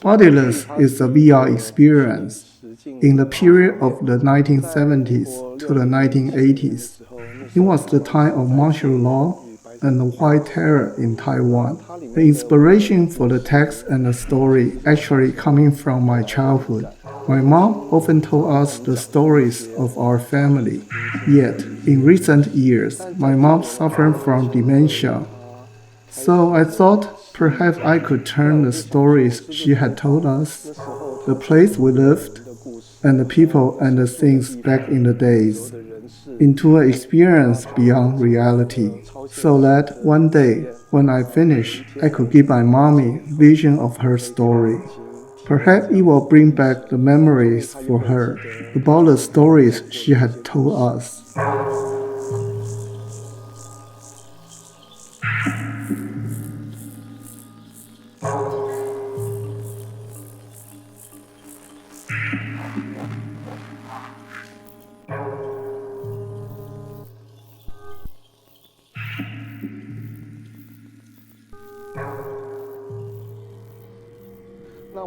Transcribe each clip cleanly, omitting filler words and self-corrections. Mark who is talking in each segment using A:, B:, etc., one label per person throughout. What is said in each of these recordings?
A: Bodiless is a VR experience. In the period of the 1970s to the 1980s, it was the time of martial law and the White Terror in Taiwan. The inspiration for the text and the story actually coming from my childhood. My mom often told us the stories of our family. Yet, in recent years, my mom suffered from dementia. So I thought perhaps I could turn the stories she had told us, the place we lived, and the people and the things back in the days, into an experience beyond reality, so that one day, when I finish, I could give my mommy a vision of her story. Perhaps it will bring back the memories for her about the stories she had told us.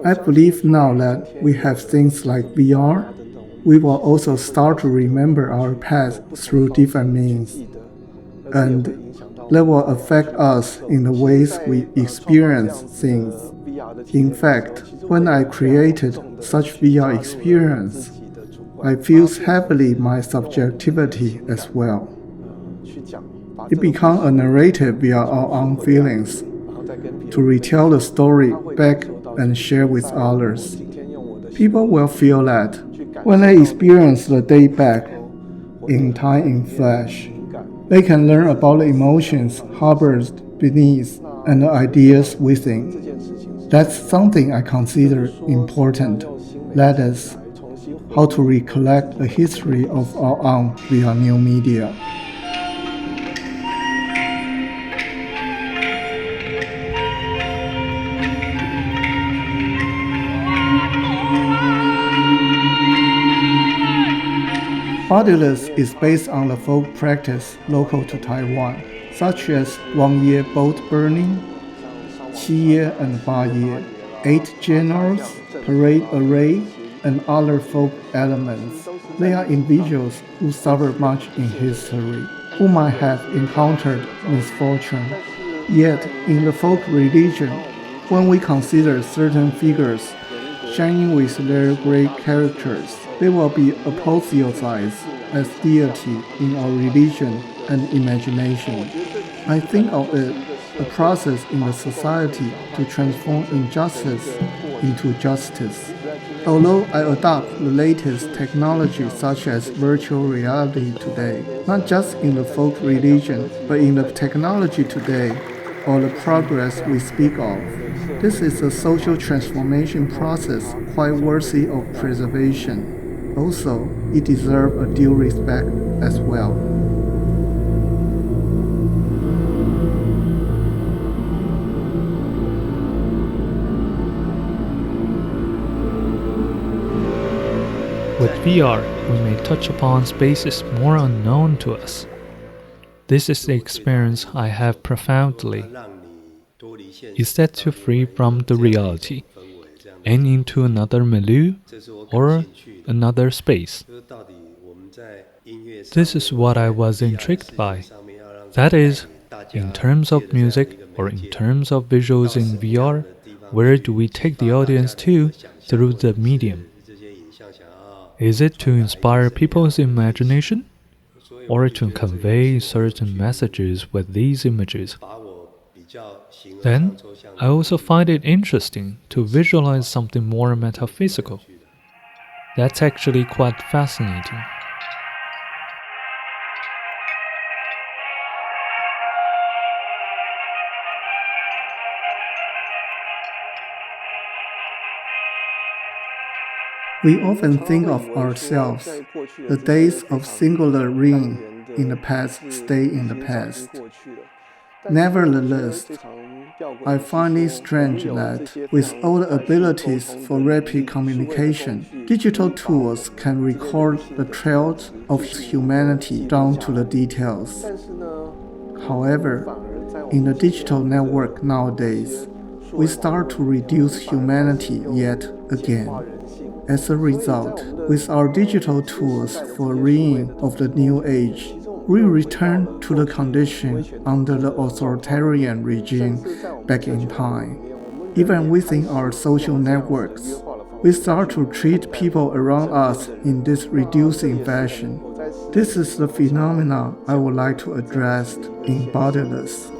A: I believe now that we have things like VR, we will also start to remember our past through different means, and that will affect us in the ways we experience things. In fact, when I created such VR experience, I fuse heavily my subjectivity as well. It becomes a narrative via our own feelings, to retell the story back and share with others. People will feel that when they experience the day back in time in flesh, they can learn about the emotions harbored beneath and the ideas within. That's something I consider important. That is, how to recollect the history of our own via new media. Bodiless is based on the folk practice local to Taiwan, such as Wangye boat burning, Qiyue and Ba'ye, 8 generals, parade array, and other folk elements. They are individuals who suffered much in history, who might have encountered misfortune. Yet, in the folk religion, when we consider certain figures shining with their great characters, they will be apotheosized as deity in our religion and imagination. I think of it a process in the society to transform injustice into justice. Although I adopt the latest technology such as virtual reality today, not just in the folk religion, but in the technology today, or the progress we speak of. This is a social transformation process quite worthy of preservation. Also, it deserves a due respect as well.
B: With VR, we may touch upon spaces more unknown to us. This is the experience I have profoundly. It sets you free from the reality and into another milieu or another space. This is what I was intrigued by. That is, in terms of music or in terms of visuals in VR, where do we take the audience to through the medium? Is it to inspire people's imagination, or to convey certain messages with these images? Then, I also find it interesting to visualize something more metaphysical. That's actually quite fascinating.
A: We often think of ourselves, the days of singular reign in the past stay in the past. Nevertheless, I find it strange that with all the abilities for rapid communication, digital tools can record the trails of humanity down to the details. However, in the digital network nowadays, we start to reduce humanity yet again. As a result, with our digital tools for reign of the new age, we return to the condition under the authoritarian regime back in time. Even within our social networks, we start to treat people around us in this reducing fashion. This is the phenomena I would like to address in Bodiless.